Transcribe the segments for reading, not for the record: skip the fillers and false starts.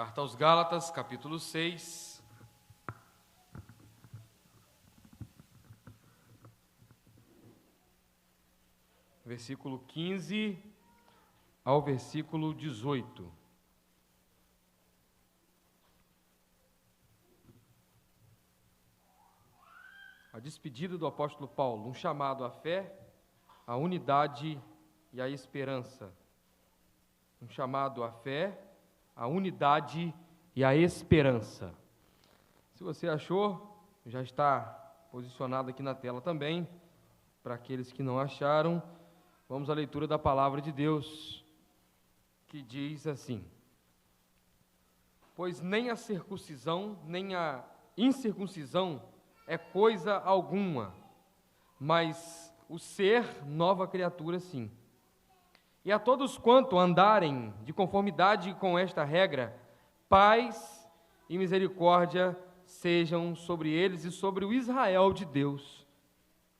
Carta aos Gálatas, capítulo 6. Versículo 15 ao versículo 18. A despedida do apóstolo Paulo, um chamado à fé, à unidade e à esperança. Um chamado à fé, à unidade e à esperança. Se você achou, já está posicionado aqui na tela também. Para aqueles que não acharam, vamos à leitura da palavra de Deus, que diz assim: Pois nem a circuncisão, nem a incircuncisão é coisa alguma, mas o ser nova criatura sim. E a todos quanto andarem de conformidade com esta regra, paz e misericórdia sejam sobre eles e sobre o Israel de Deus.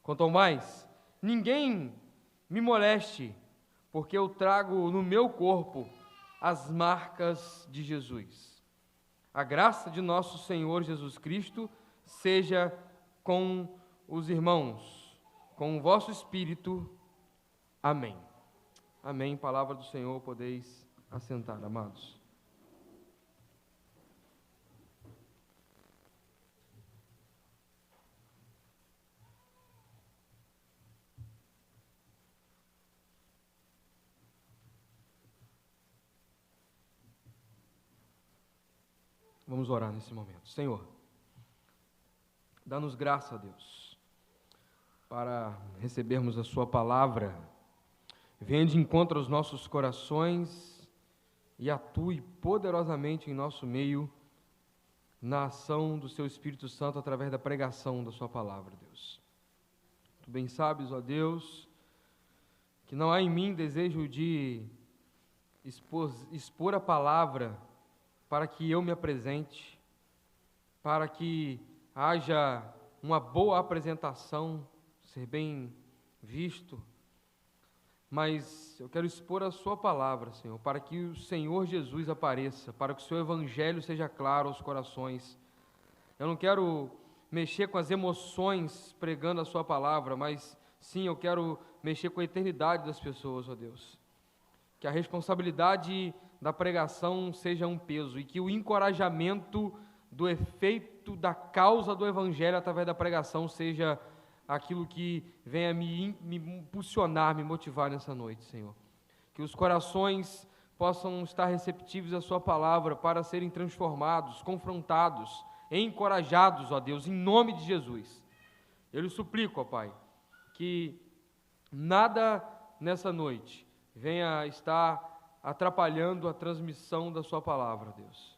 Quanto ao mais, ninguém me moleste, porque eu trago no meu corpo as marcas de Jesus. A graça de nosso Senhor Jesus Cristo seja com os irmãos, com o vosso espírito. Amém. Amém. Palavra do Senhor, podeis assentar, amados. Vamos orar nesse momento. Senhor, dá-nos graça, Deus, para recebermos a sua palavra. Venha de encontro aos nossos corações e atue poderosamente em nosso meio, na ação do seu Espírito Santo, através da pregação da sua palavra, Deus. Tu bem sabes, ó Deus, que não há em mim desejo de expor a palavra para que eu me apresente, para que haja uma boa apresentação, ser bem visto, mas eu quero expor a sua palavra, Senhor, para que o Senhor Jesus apareça, para que o seu evangelho seja claro aos corações. Eu não quero mexer com as emoções pregando a sua palavra, mas sim, eu quero mexer com a eternidade das pessoas, ó Deus. Que a responsabilidade da pregação seja um peso e que o encorajamento do efeito da causa do evangelho através da pregação seja aquilo que venha me impulsionar, me motivar nessa noite, Senhor. Que os corações possam estar receptivos à sua palavra para serem transformados, confrontados, encorajados, ó Deus, em nome de Jesus. Eu lhe suplico, ó Pai, que nada nessa noite venha estar atrapalhando a transmissão da sua palavra, Deus.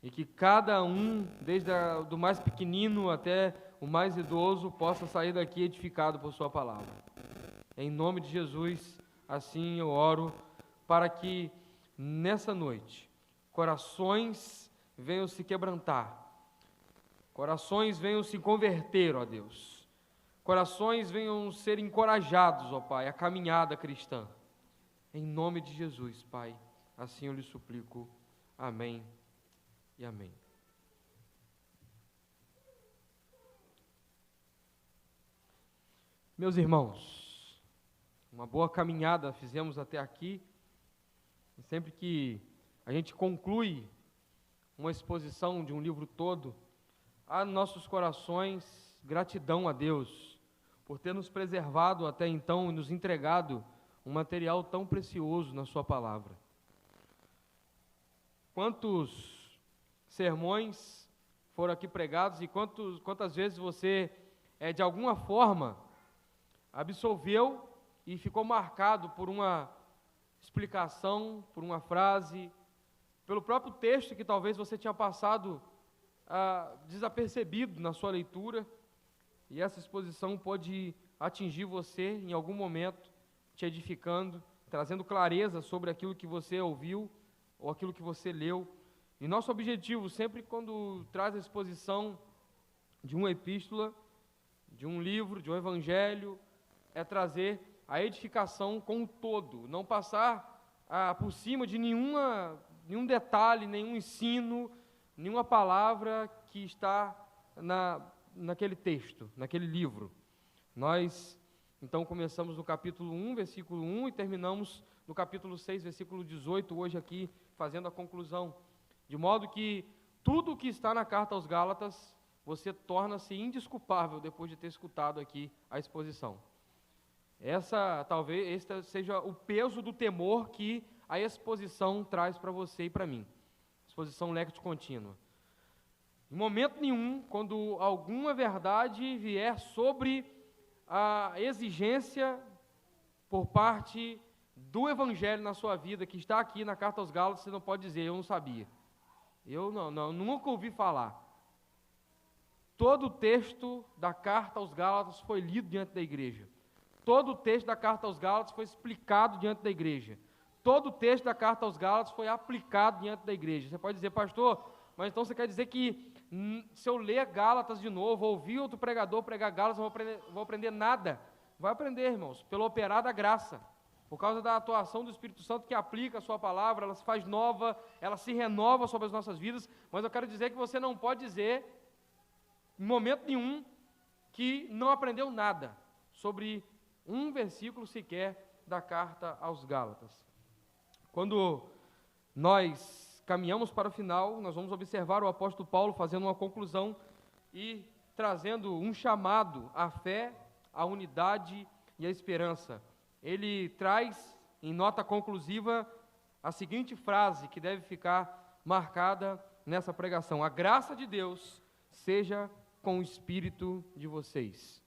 E que cada um, desde do mais pequenino até o mais idoso, possa sair daqui edificado por sua palavra. Em nome de Jesus, assim eu oro, para que nessa noite corações venham se quebrantar, corações venham se converter, ó Deus, corações venham ser encorajados, ó Pai, a caminhada cristã. Em nome de Jesus, Pai, assim eu lhe suplico. Amém e amém. Meus irmãos, uma boa caminhada fizemos até aqui. E sempre que a gente conclui uma exposição de um livro todo, há nos nossos corações gratidão a Deus por ter nos preservado até então e nos entregado um material tão precioso na sua palavra. Quantos sermões foram aqui pregados e quantas vezes você, de alguma forma, absolveu e ficou marcado por uma explicação, por uma frase, pelo próprio texto que talvez você tinha passado desapercebido na sua leitura, e essa exposição pode atingir você em algum momento, te edificando, trazendo clareza sobre aquilo que você ouviu ou aquilo que você leu. E nosso objetivo, sempre quando traz a exposição de uma epístola, de um livro, de um evangelho, é trazer a edificação com o todo, não passar por cima de nenhum detalhe, nenhum ensino, nenhuma palavra que está naquele texto, naquele livro. Nós, então, começamos no capítulo 1, versículo 1, e terminamos no capítulo 6, versículo 18, hoje aqui, fazendo a conclusão. De modo que tudo o que está na carta aos Gálatas, você torna-se indesculpável depois de ter escutado aqui a exposição. Talvez este seja o peso do temor que a exposição traz para você e para mim. Exposição lectio contínua. Em momento nenhum, quando alguma verdade vier sobre a exigência por parte do Evangelho na sua vida, que está aqui na carta aos Gálatas, você não pode dizer, eu não sabia. Eu nunca ouvi falar. Todo o texto da carta aos Gálatas foi lido diante da igreja. Todo o texto da carta aos Gálatas foi explicado diante da igreja. Todo o texto da carta aos Gálatas foi aplicado diante da igreja. Você pode dizer, pastor, mas então você quer dizer que se eu ler Gálatas de novo, ouvir outro pregador pregar Gálatas, vou aprender nada? Vai aprender, irmãos, pelo operar da graça. Por causa da atuação do Espírito Santo que aplica a sua palavra, ela se faz nova, ela se renova sobre as nossas vidas. Mas eu quero dizer que você não pode dizer, em momento nenhum, que não aprendeu nada sobre um versículo sequer da carta aos Gálatas. Quando nós caminhamos para o final, nós vamos observar o apóstolo Paulo fazendo uma conclusão e trazendo um chamado à fé, à unidade e à esperança. Ele traz, em nota conclusiva, a seguinte frase que deve ficar marcada nessa pregação: a graça de Deus seja com o espírito de vocês.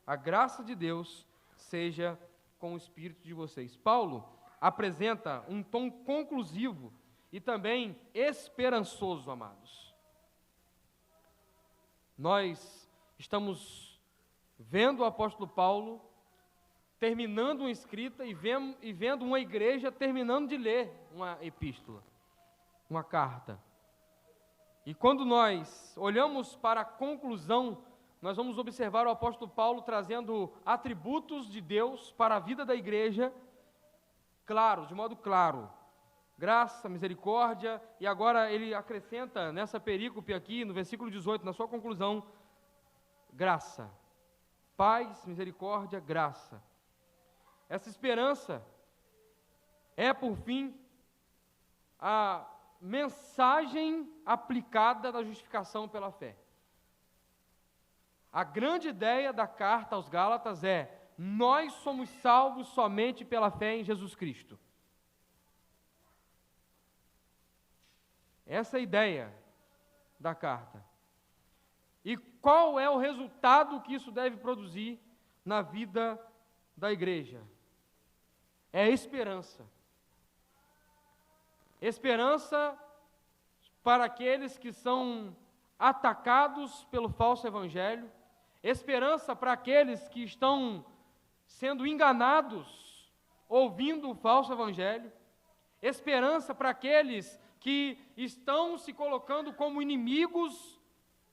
A graça de Deus seja com o espírito de vocês. Paulo apresenta um tom conclusivo e também esperançoso, amados. Nós estamos vendo o apóstolo Paulo terminando uma escrita e vendo uma igreja terminando de ler uma epístola, uma carta. E quando nós olhamos para a conclusão, nós vamos observar o apóstolo Paulo trazendo atributos de Deus para a vida da igreja, claros, de modo claro. Graça, misericórdia, e agora ele acrescenta nessa perícope aqui, no versículo 18, na sua conclusão, graça. Paz, misericórdia, graça. Essa esperança é, por fim, a mensagem aplicada da justificação pela fé. A grande ideia da carta aos Gálatas é: nós somos salvos somente pela fé em Jesus Cristo. Essa é a ideia da carta. E qual é o resultado que isso deve produzir na vida da igreja? É esperança. Esperança para aqueles que são atacados pelo falso evangelho, esperança para aqueles que estão sendo enganados ouvindo o falso evangelho, esperança para aqueles que estão se colocando como inimigos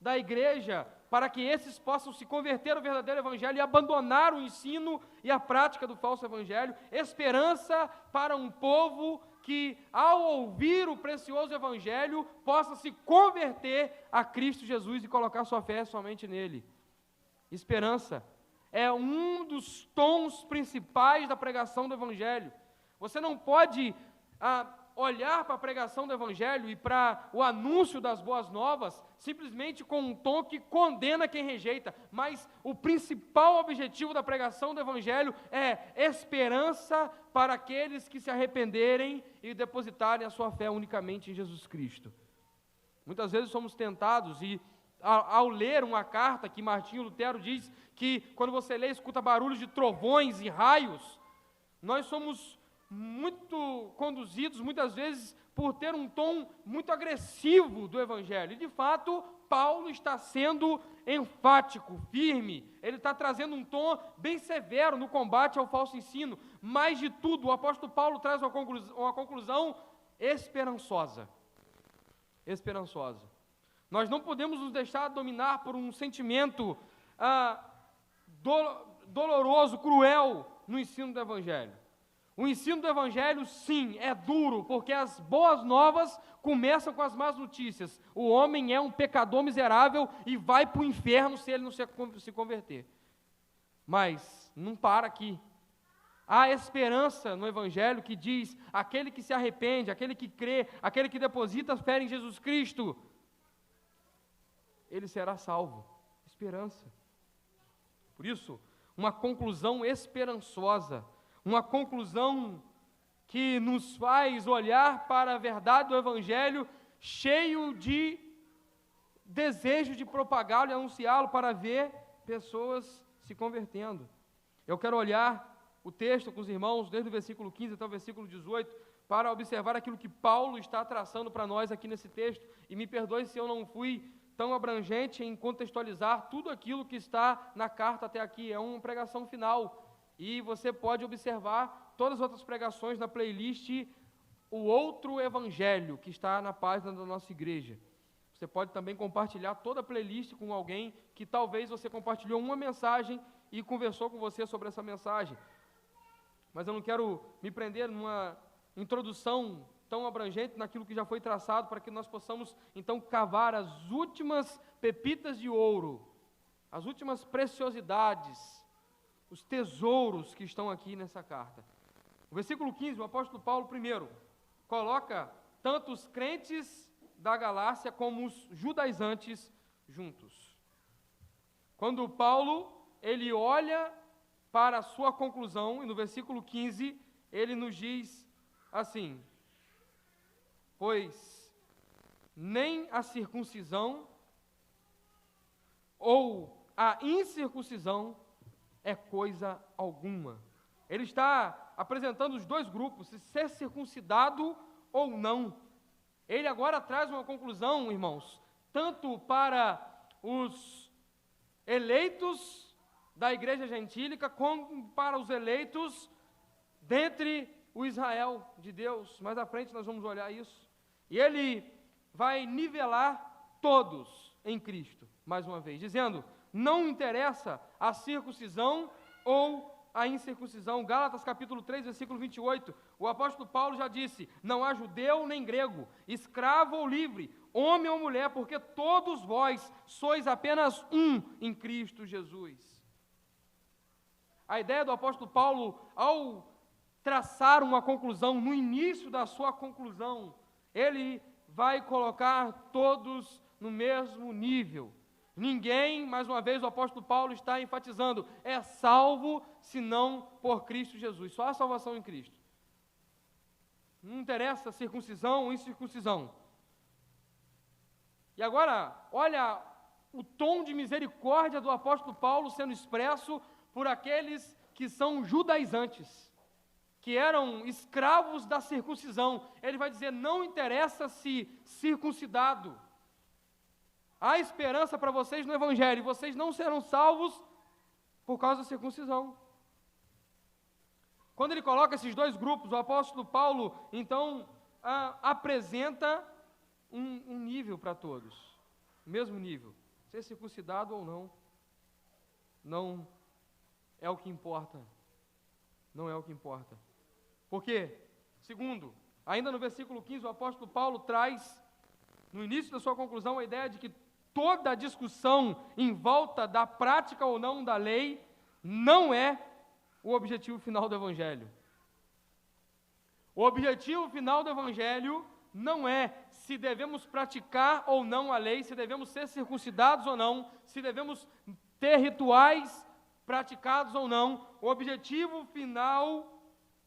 da igreja, para que esses possam se converter ao verdadeiro evangelho e abandonar o ensino e a prática do falso evangelho, esperança para um povo que, ao ouvir o precioso evangelho, possa se converter a Cristo Jesus e colocar sua fé somente nele. Esperança é um dos tons principais da pregação do evangelho. Você não pode olhar para a pregação do evangelho e para o anúncio das boas novas simplesmente com um tom que condena quem rejeita, mas o principal objetivo da pregação do evangelho é esperança para aqueles que se arrependerem e depositarem a sua fé unicamente em Jesus Cristo. Muitas vezes somos tentados e ao ler uma carta que Martinho Lutero diz que quando você lê, escuta barulhos de trovões e raios, nós somos muito conduzidos, muitas vezes, por ter um tom muito agressivo do evangelho. E, de fato, Paulo está sendo enfático, firme, ele está trazendo um tom bem severo no combate ao falso ensino. Mais de tudo, o apóstolo Paulo traz uma conclusão esperançosa. Esperançosa. Nós não podemos nos deixar dominar por um sentimento doloroso, cruel no ensino do evangelho. O ensino do Evangelho, sim, é duro, porque as boas novas começam com as más notícias. O homem é um pecador miserável e vai para o inferno se ele não se converter. Mas não para aqui. Há esperança no Evangelho que diz: aquele que se arrepende, aquele que crê, aquele que deposita fé em Jesus Cristo, ele será salvo. Esperança. Por isso, uma conclusão esperançosa, uma conclusão que nos faz olhar para a verdade do Evangelho cheio de desejo de propagá-lo e anunciá-lo para ver pessoas se convertendo. Eu quero olhar o texto com os irmãos, desde o versículo 15 até o versículo 18, para observar aquilo que Paulo está traçando para nós aqui nesse texto, e me perdoe se eu não fui tão abrangente em contextualizar tudo aquilo que está na carta até aqui. É uma pregação final, e você pode observar todas as outras pregações na playlist O Outro Evangelho, que está na página da nossa igreja. Você pode também compartilhar toda a playlist com alguém que talvez você compartilhou uma mensagem e conversou com você sobre essa mensagem. Mas eu não quero me prender numa introdução tão abrangente naquilo que já foi traçado, para que nós possamos então cavar as últimas pepitas de ouro, as últimas preciosidades, os tesouros que estão aqui nessa carta. O versículo 15, o apóstolo Paulo primeiro coloca tanto os crentes da Galácia como os judaizantes juntos. Quando Paulo, ele olha para a sua conclusão, e no versículo 15, ele nos diz assim: pois nem a circuncisão ou a incircuncisão é coisa alguma. Ele está apresentando os dois grupos, se ser circuncidado ou não. Ele agora traz uma conclusão, irmãos, tanto para os eleitos da igreja gentílica, como para os eleitos dentre o Israel de Deus. Mais à frente nós vamos olhar isso. E ele vai nivelar todos em Cristo, mais uma vez, dizendo: não interessa a circuncisão ou a incircuncisão. Gálatas capítulo 3, versículo 28, o apóstolo Paulo já disse: não há judeu nem grego, escravo ou livre, homem ou mulher, porque todos vós sois apenas um em Cristo Jesus. A ideia do apóstolo Paulo, ao traçar uma conclusão, no início da sua conclusão, ele vai colocar todos no mesmo nível. Ninguém, mais uma vez o apóstolo Paulo está enfatizando, é salvo senão por Cristo Jesus. Só a salvação em Cristo. Não interessa circuncisão ou incircuncisão. E agora, olha o tom de misericórdia do apóstolo Paulo sendo expresso por aqueles que são judaizantes, que eram escravos da circuncisão. Ele vai dizer: não interessa se circuncidado. Há esperança para vocês no Evangelho, e vocês não serão salvos por causa da circuncisão. Quando ele coloca esses dois grupos, o apóstolo Paulo, então, apresenta um nível para todos, o mesmo nível. Ser circuncidado ou não, não é o que importa. Não é o que importa. Por quê? Segundo, ainda no versículo 15, o apóstolo Paulo traz, no início da sua conclusão, a ideia de que toda a discussão em volta da prática ou não da lei não é o objetivo final do Evangelho. O objetivo final do Evangelho não é se devemos praticar ou não a lei, se devemos ser circuncidados ou não, se devemos ter rituais praticados ou não. O objetivo final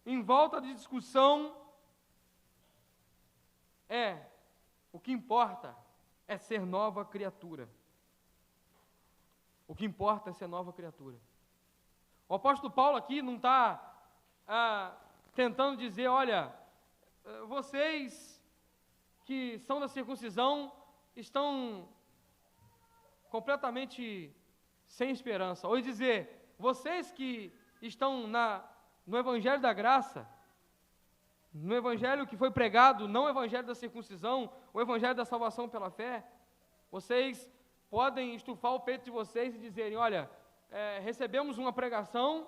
em volta de discussão o que importa é ser nova criatura. O que importa é ser nova criatura. O apóstolo Paulo aqui não está tentando dizer: olha, vocês que são da circuncisão estão completamente sem esperança. Ou dizer: vocês que estão no Evangelho da Graça, no Evangelho que foi pregado, não o Evangelho da circuncisão, o Evangelho da salvação pela fé, vocês podem estufar o peito de vocês e dizerem: olha, recebemos uma pregação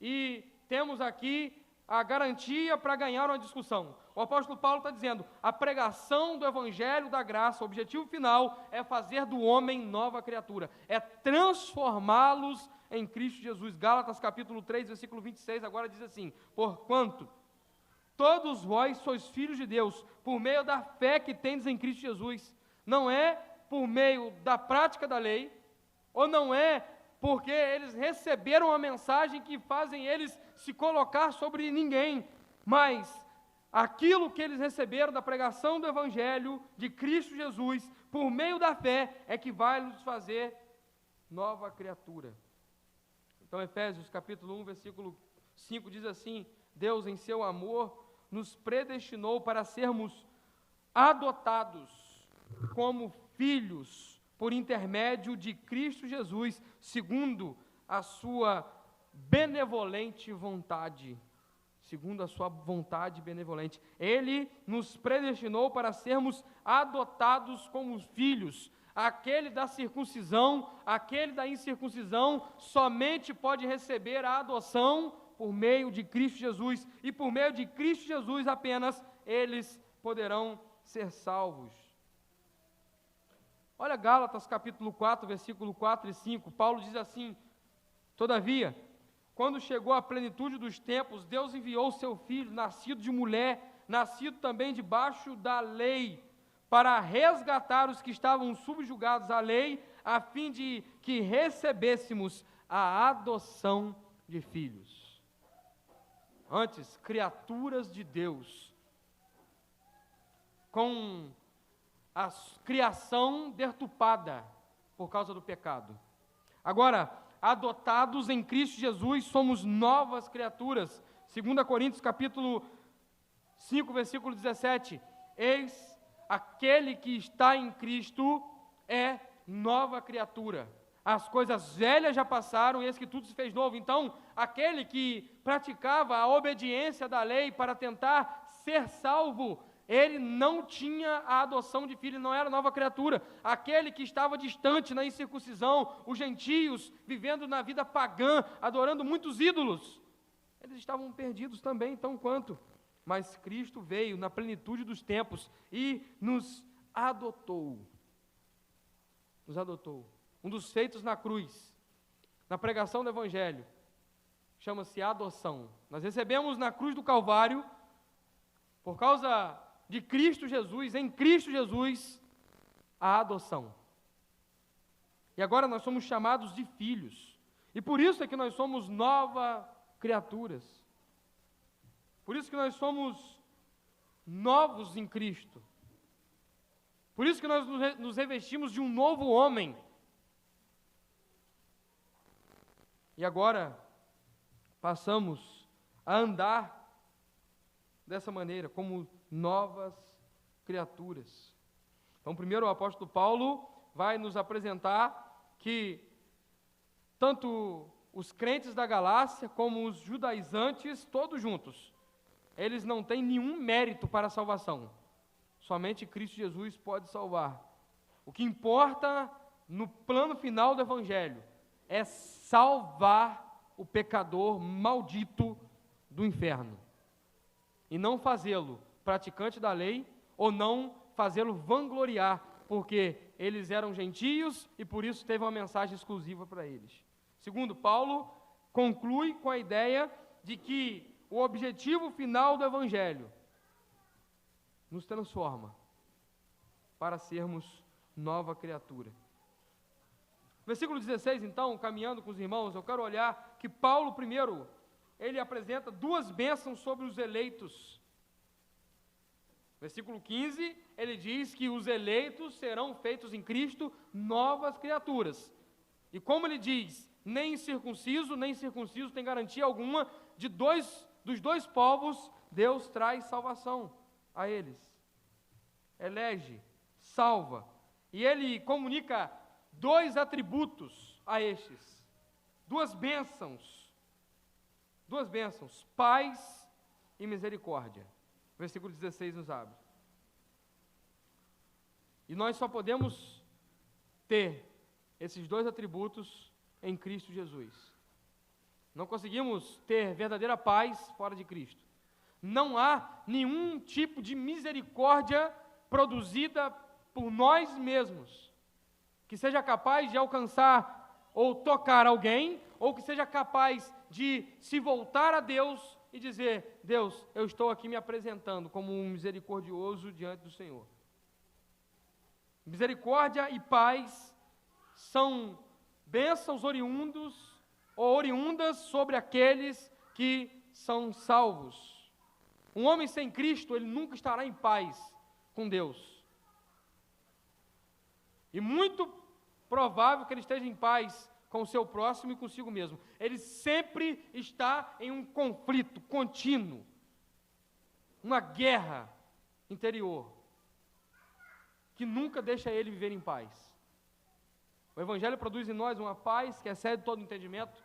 e temos aqui a garantia para ganhar uma discussão. O apóstolo Paulo está dizendo, a pregação do evangelho da graça, o objetivo final é fazer do homem nova criatura, é transformá-los em Cristo Jesus. Gálatas capítulo 3, versículo 26, agora diz assim, porquanto todos vós sois filhos de Deus, por meio da fé que tendes em Cristo Jesus, não é por meio da prática da lei, ou não é porque eles receberam a mensagem que fazem eles se colocar sobre ninguém, mas aquilo que eles receberam da pregação do Evangelho de Cristo Jesus, por meio da fé, é que vai nos fazer nova criatura. Então, Efésios capítulo 1, versículo 5 diz assim, Deus em seu amor nos predestinou para sermos adotados como filhos por intermédio de Cristo Jesus, segundo a sua benevolente vontade. Segundo a sua vontade benevolente. Ele nos predestinou para sermos adotados como filhos. Aquele da circuncisão, aquele da incircuncisão, somente pode receber a adoção por meio de Cristo Jesus. E por meio de Cristo Jesus apenas, eles poderão ser salvos. Olha Gálatas capítulo 4, versículo 4 e 5, Paulo diz assim, todavia, quando chegou a plenitude dos tempos, Deus enviou seu Filho, nascido de mulher, nascido também debaixo da lei, para resgatar os que estavam subjugados à lei, a fim de que recebêssemos a adoção de filhos. Antes, criaturas de Deus, com a criação deturpada por causa do pecado. Agora, adotados em Cristo Jesus, somos novas criaturas. 2 Coríntios capítulo 5, versículo 17. Eis aquele que está em Cristo é nova criatura. As coisas velhas já passaram, e eis que tudo se fez novo. Então, aquele que praticava a obediência da lei para tentar ser salvo, ele não tinha a adoção de filho, não era nova criatura. Aquele que estava distante na incircuncisão, os gentios, vivendo na vida pagã, adorando muitos ídolos, eles estavam perdidos também, tão quanto. Mas Cristo veio na plenitude dos tempos e nos adotou. Nos adotou. Um dos feitos na cruz, na pregação do Evangelho, chama-se adoção. Nós recebemos na cruz do Calvário, por causa de Cristo Jesus, em Cristo Jesus, a adoção. E agora nós somos chamados de filhos. E por isso é que nós somos novas criaturas. Por isso que nós somos novos em Cristo. Por isso que nós nos revestimos de um novo homem. E agora passamos a andar dessa maneira, como novas criaturas. Então, primeiro o apóstolo Paulo vai nos apresentar que tanto os crentes da Galácia como os judaizantes, todos juntos, eles não têm nenhum mérito para a salvação. Somente Cristo Jesus pode salvar. O que importa no plano final do Evangelho é salvar o pecador maldito do inferno. E não fazê-lo praticante da lei, ou não fazê-lo vangloriar, porque eles eram gentios e por isso teve uma mensagem exclusiva para eles. Segundo, Paulo conclui com a ideia de que o objetivo final do Evangelho nos transforma para sermos nova criatura. Versículo 16, então, caminhando com os irmãos, eu quero olhar que Paulo, primeiro, ele apresenta duas bênçãos sobre os eleitos. Versículo 15, ele diz que os eleitos serão feitos em Cristo novas criaturas. E como ele diz, nem circunciso, nem circunciso tem garantia alguma dos dois povos, Deus traz salvação a eles. Elege, salva. E ele comunica dois atributos a estes. Duas bênçãos, paz e misericórdia. Versículo 16 nos abre. E nós só podemos ter esses dois atributos em Cristo Jesus. Não conseguimos ter verdadeira paz fora de Cristo. Não há nenhum tipo de misericórdia produzida por nós mesmos que seja capaz de alcançar ou tocar alguém, ou que seja capaz de se voltar a Deus e dizer: Deus, eu estou aqui me apresentando como um misericordioso diante do Senhor. Misericórdia e paz são bênçãos oriundas sobre aqueles que são salvos. Um homem sem Cristo, ele nunca estará em paz com Deus. E muito provável que ele esteja em paz com o seu próximo e consigo mesmo. Ele sempre está em um conflito contínuo, uma guerra interior, que nunca deixa ele viver em paz. O Evangelho produz em nós uma paz que excede todo entendimento.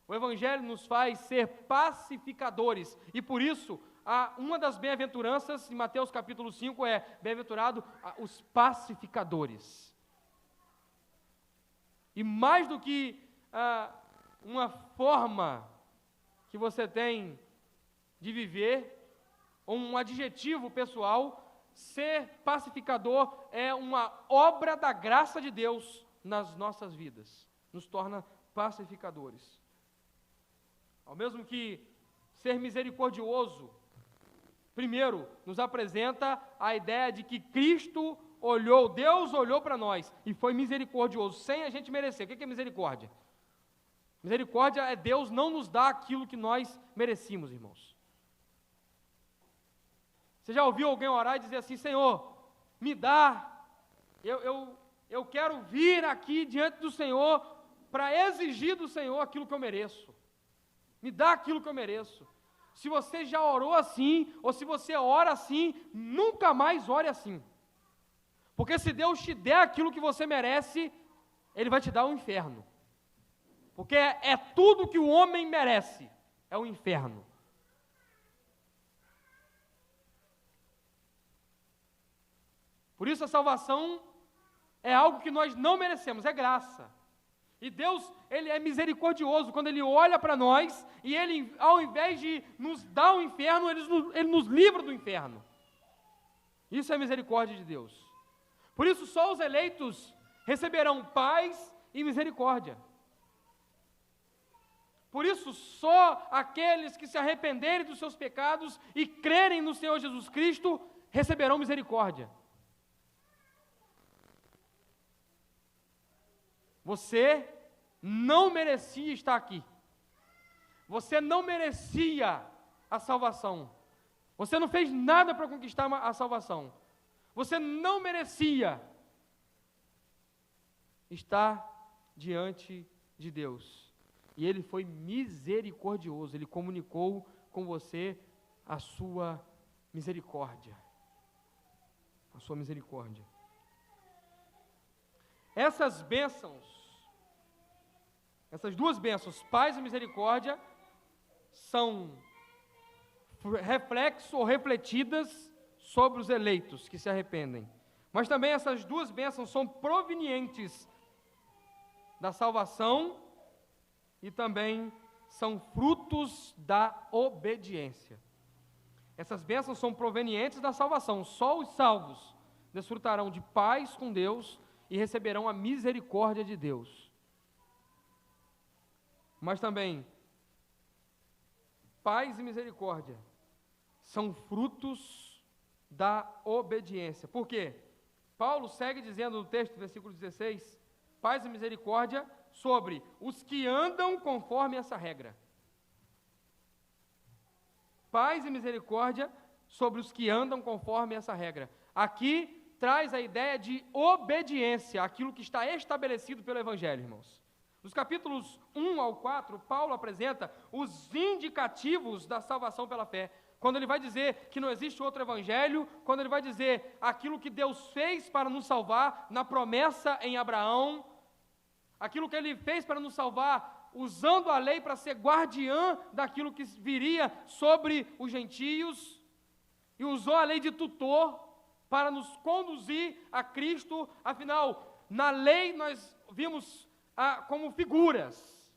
O Evangelho nos faz ser pacificadores, e por isso, uma das bem-aventuranças em Mateus capítulo 5 é: bem-aventurado os pacificadores. E mais do que uma forma que você tem de viver, ou um adjetivo pessoal, ser pacificador é uma obra da graça de Deus nas nossas vidas, nos torna pacificadores. Ao mesmo que ser misericordioso, primeiro, nos apresenta a ideia de que Deus olhou para nós e foi misericordioso, sem a gente merecer. O que é misericórdia? Misericórdia é Deus não nos dar aquilo que nós merecíamos, irmãos. Você já ouviu alguém orar e dizer assim: Senhor, me dá, eu quero vir aqui diante do Senhor para exigir do Senhor aquilo que eu mereço. Me dá aquilo que eu mereço. Se você já orou assim, ou se você ora assim, nunca mais ore assim. Porque se Deus te der aquilo que você merece, Ele vai te dar o inferno. Porque é tudo que o homem merece, é o inferno. Por isso a salvação é algo que nós não merecemos, é graça. E Deus, Ele é misericordioso quando Ele olha para nós e Ele, ao invés de nos dar o inferno, Ele nos livra do inferno. Isso é misericórdia de Deus. Por isso só os eleitos receberão paz e misericórdia. Por isso só aqueles que se arrependerem dos seus pecados e crerem no Senhor Jesus Cristo receberão misericórdia. Você não merecia estar aqui. Você não merecia a salvação. Você não fez nada para conquistar a salvação. Você não merecia estar diante de Deus. E Ele foi misericordioso. Ele comunicou com você a sua misericórdia. A sua misericórdia. Essas duas bênçãos, paz e misericórdia, são reflexo ou refletidas sobre os eleitos que se arrependem. Mas também essas duas bênçãos são provenientes da salvação e também são frutos da obediência. Essas bênçãos são provenientes da salvação. Só os salvos desfrutarão de paz com Deus e receberão a misericórdia de Deus. Mas também, paz e misericórdia são frutos da obediência. Por quê? Paulo segue dizendo no texto, versículo 16, paz e misericórdia sobre os que andam conforme essa regra. Paz e misericórdia sobre os que andam conforme essa regra. Aqui traz a ideia de obediência àquilo que está estabelecido pelo Evangelho, irmãos. Nos capítulos 1 ao 4, Paulo apresenta os indicativos da salvação pela fé. Quando ele vai dizer que não existe outro evangelho, quando ele vai dizer aquilo que Deus fez para nos salvar na promessa em Abraão, aquilo que Ele fez para nos salvar usando a lei para ser guardiã daquilo que viria sobre os gentios, e usou a lei de tutor para nos conduzir a Cristo. Afinal, na lei nós vimos como figuras,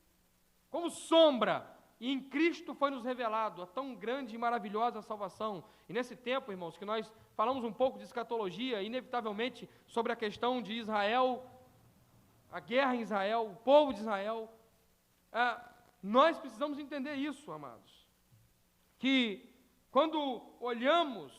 como sombra, e em Cristo foi nos revelado a tão grande e maravilhosa salvação. E nesse tempo, irmãos, que nós falamos um pouco de escatologia, inevitavelmente, sobre a questão de Israel, a guerra em Israel, o povo de Israel, nós precisamos entender isso, amados, que quando olhamos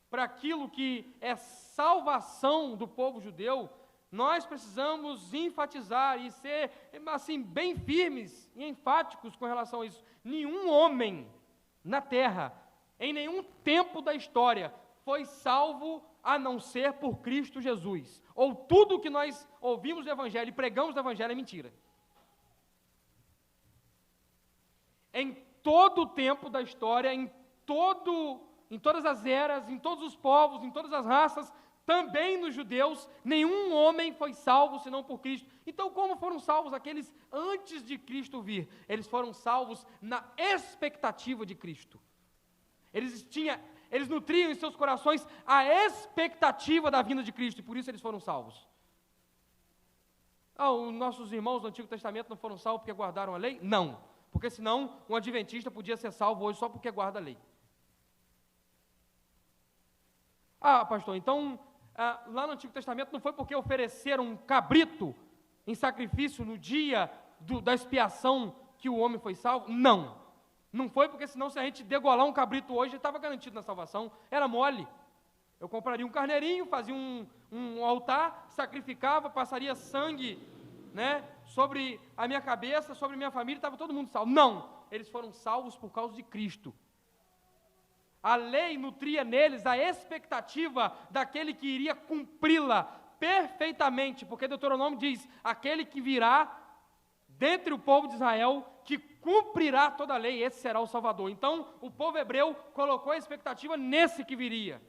para aquilo que é salvação do povo judeu, nós precisamos enfatizar e ser, assim, bem firmes e enfáticos com relação a isso. Nenhum homem na terra, em nenhum tempo da história, foi salvo a não ser por Cristo Jesus. Ou tudo que nós ouvimos do Evangelho e pregamos do Evangelho é mentira. Em todo o tempo da história, em todas as eras, em todos os povos, em todas as raças, também nos judeus, nenhum homem foi salvo senão por Cristo. Então, como foram salvos aqueles antes de Cristo vir? Eles foram salvos na expectativa de Cristo. Eles nutriam em seus corações a expectativa da vinda de Cristo, e por isso eles foram salvos. Os nossos irmãos do Antigo Testamento não foram salvos porque guardaram a lei? Não, porque senão um adventista podia ser salvo hoje só porque guarda a lei. Pastor, então, lá no Antigo Testamento não foi porque ofereceram um cabrito em sacrifício no dia da expiação que o homem foi salvo? Não foi porque senão se a gente degolar um cabrito hoje, estava garantido na salvação, era mole. Eu compraria um carneirinho, fazia um altar, sacrificava, passaria sangue, sobre a minha cabeça, sobre a minha família, estava todo mundo salvo. Não, eles foram salvos por causa de Cristo. A lei nutria neles a expectativa daquele que iria cumpri-la perfeitamente, porque Deuteronômio diz, aquele que virá dentre o povo de Israel, que cumprirá toda a lei, esse será o Salvador. Então, o povo hebreu colocou a expectativa nesse que viria.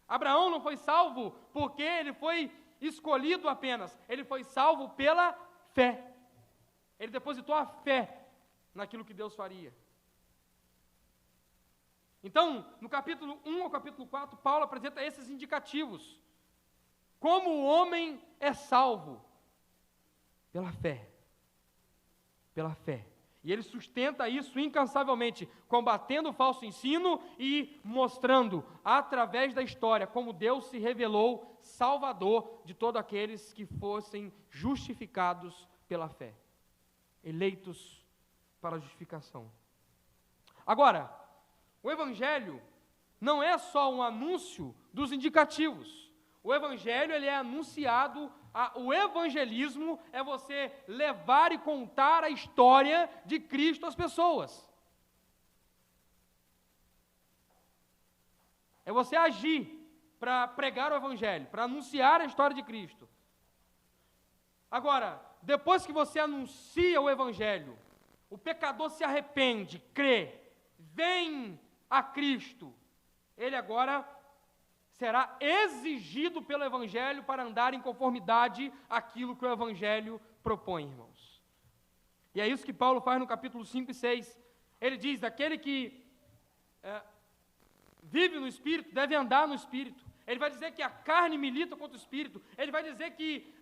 Abraão não foi salvo porque ele foi escolhido apenas, ele foi salvo pela fé. Ele depositou a fé naquilo que Deus faria. Então, no capítulo 1 ao capítulo 4, Paulo apresenta esses indicativos. Como o homem é salvo? Pela fé. Pela fé. E ele sustenta isso incansavelmente, combatendo o falso ensino e mostrando, através da história, como Deus se revelou salvador de todos aqueles que fossem justificados pela fé. Eleitos para a justificação. Agora, o Evangelho não é só um anúncio dos indicativos. O Evangelho, ele é anunciado, o evangelismo é você levar e contar a história de Cristo às pessoas. É você agir para pregar o Evangelho, para anunciar a história de Cristo. Agora, depois que você anuncia o Evangelho, o pecador se arrepende, crê, vem a Cristo, ele agora será exigido pelo Evangelho para andar em conformidade àquilo que o Evangelho propõe, irmãos. E é isso que Paulo faz no capítulo 5 e 6. Ele diz, aquele que vive no Espírito deve andar no Espírito. Ele vai dizer que a carne milita contra o Espírito. Ele vai dizer que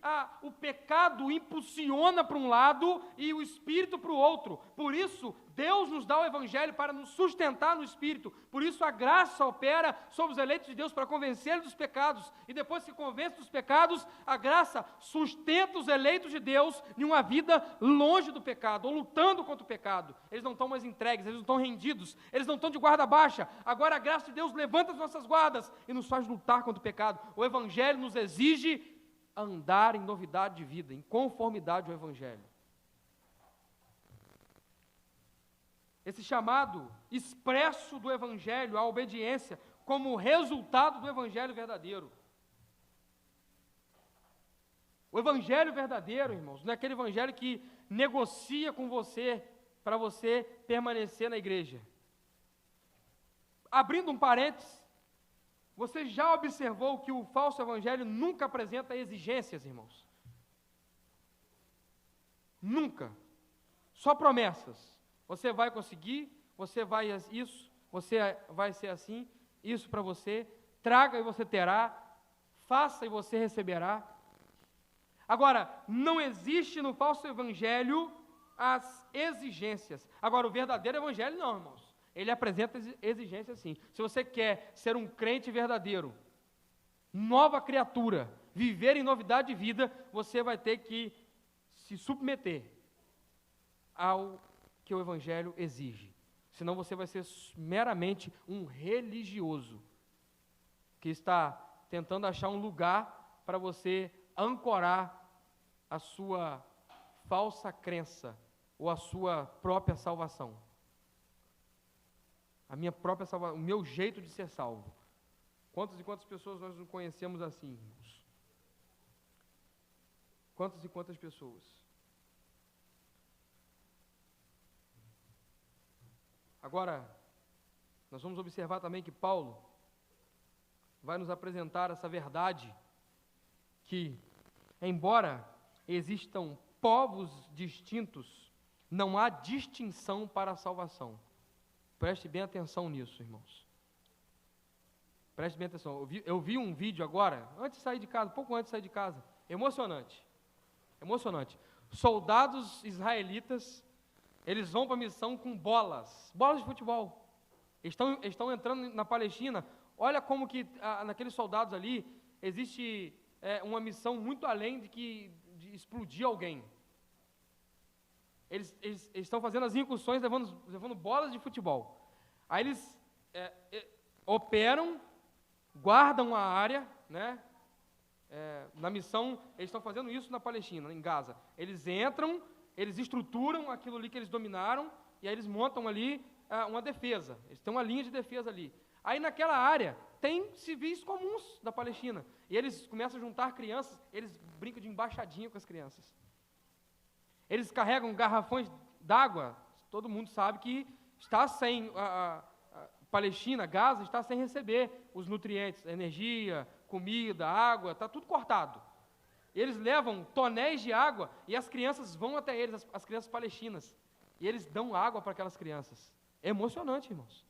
o pecado impulsiona para um lado e o Espírito para o outro. Por isso, Deus nos dá o Evangelho para nos sustentar no Espírito. Por isso, a graça opera sobre os eleitos de Deus para convencê-los dos pecados. E depois que convence dos pecados, a graça sustenta os eleitos de Deus em uma vida longe do pecado, ou lutando contra o pecado. Eles não estão mais entregues, eles não estão rendidos, eles não estão de guarda baixa. Agora a graça de Deus levanta as nossas guardas e nos faz lutar contra o pecado. O Evangelho nos exige andar em novidade de vida, em conformidade ao Evangelho. Esse chamado expresso do Evangelho, a obediência, como resultado do Evangelho verdadeiro. O Evangelho verdadeiro, irmãos, não é aquele Evangelho que negocia com você para você permanecer na igreja. Abrindo um parênteses, você já observou que o falso Evangelho nunca apresenta exigências, irmãos? Nunca. Só promessas. Você vai conseguir, você vai isso, você vai ser assim, isso para você, traga e você terá, faça e você receberá. Agora, não existe no falso evangelho as exigências. Agora, o verdadeiro evangelho não, irmãos. Ele apresenta exigências sim. Se você quer ser um crente verdadeiro, nova criatura, viver em novidade de vida, você vai ter que se submeter ao que o evangelho exige. Senão você vai ser meramente um religioso que está tentando achar um lugar para você ancorar a sua falsa crença ou a sua própria salvação. A minha própria salvação, o meu jeito de ser salvo. Quantas e quantas pessoas nós não conhecemos assim, irmãos? Quantas e quantas pessoas? Agora, nós vamos observar também que Paulo vai nos apresentar essa verdade que, embora existam povos distintos, não há distinção para a salvação. Preste bem atenção nisso, irmãos. Preste bem atenção. Eu vi um vídeo agora, antes de sair de casa, pouco antes de sair de casa, emocionante. Emocionante. Soldados israelitas, eles vão para a missão com bolas de futebol. Estão entrando na Palestina. Olha como que naqueles soldados ali existe uma missão muito além de explodir alguém. Eles estão fazendo as incursões levando bolas de futebol. Aí eles operam, guardam a área, né? Na missão, eles estão fazendo isso na Palestina, em Gaza. Eles entram, eles estruturam aquilo ali que eles dominaram, e aí eles montam ali uma defesa. Eles têm uma linha de defesa ali. Aí naquela área tem civis comuns da Palestina. E eles começam a juntar crianças, eles brincam de embaixadinha com as crianças. Eles carregam garrafões d'água. Todo mundo sabe que está sem, a Palestina, Gaza, está sem receber os nutrientes, energia, comida, água, está tudo cortado. Eles levam tonéis de água e as crianças vão até eles, as crianças palestinas. E eles dão água para aquelas crianças. É emocionante, irmãos.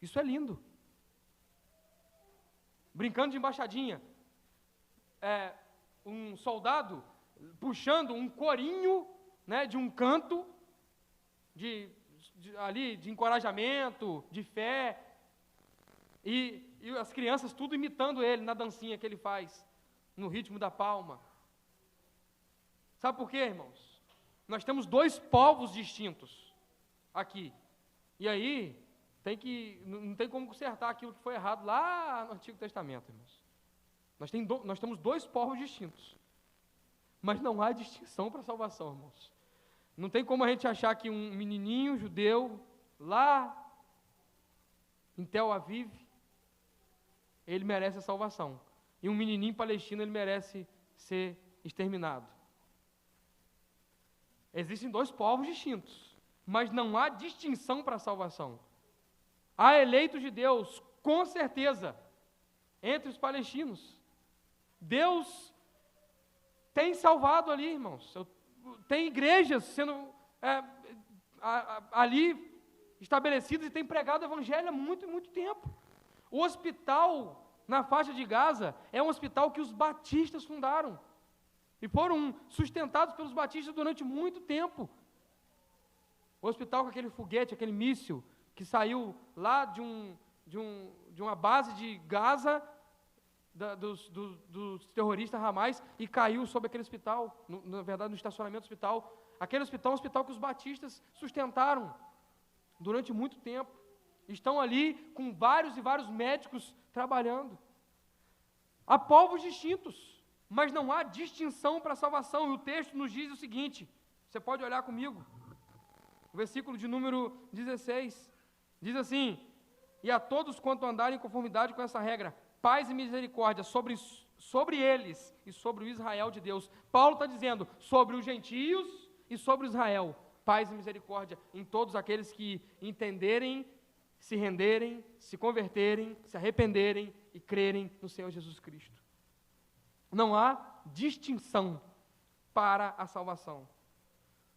Isso é lindo. Brincando de embaixadinha. Um soldado puxando um corinho, né, de um canto de encorajamento, de fé, e as crianças tudo imitando ele na dancinha que ele faz, no ritmo da palma. Sabe por quê, irmãos? Nós temos dois povos distintos aqui, e aí não tem como consertar aquilo que foi errado lá no Antigo Testamento, irmãos. Nós temos dois povos distintos, mas não há distinção para a salvação, irmãos. Não tem como a gente achar que um menininho judeu, lá em Tel Aviv, ele merece a salvação. E um menininho palestino, ele merece ser exterminado. Existem dois povos distintos, mas não há distinção para a salvação. Há eleitos de Deus, com certeza, entre os palestinos. Deus tem salvado ali, irmãos. Tem igrejas sendo ali estabelecidas e tem pregado o evangelho há muito e muito tempo. O hospital na faixa de Gaza é um hospital que os batistas fundaram e foram sustentados pelos batistas durante muito tempo. O hospital com aquele foguete, aquele míssil que saiu lá de uma base de Gaza, dos terroristas Hamas, e caiu sobre aquele hospital, na verdade no estacionamento do hospital. Aquele hospital é um hospital que os batistas sustentaram durante muito tempo. Estão ali com vários e vários médicos trabalhando. Há povos distintos, mas não há distinção para a salvação. E o texto nos diz o seguinte, você pode olhar comigo, o versículo de número 16, diz assim: e a todos quanto andarem em conformidade com essa regra, paz e misericórdia sobre eles e sobre o Israel de Deus. Paulo está dizendo sobre os gentios e sobre o Israel, paz e misericórdia em todos aqueles que entenderem, se renderem, se converterem, se arrependerem e crerem no Senhor Jesus Cristo. Não há distinção para a salvação.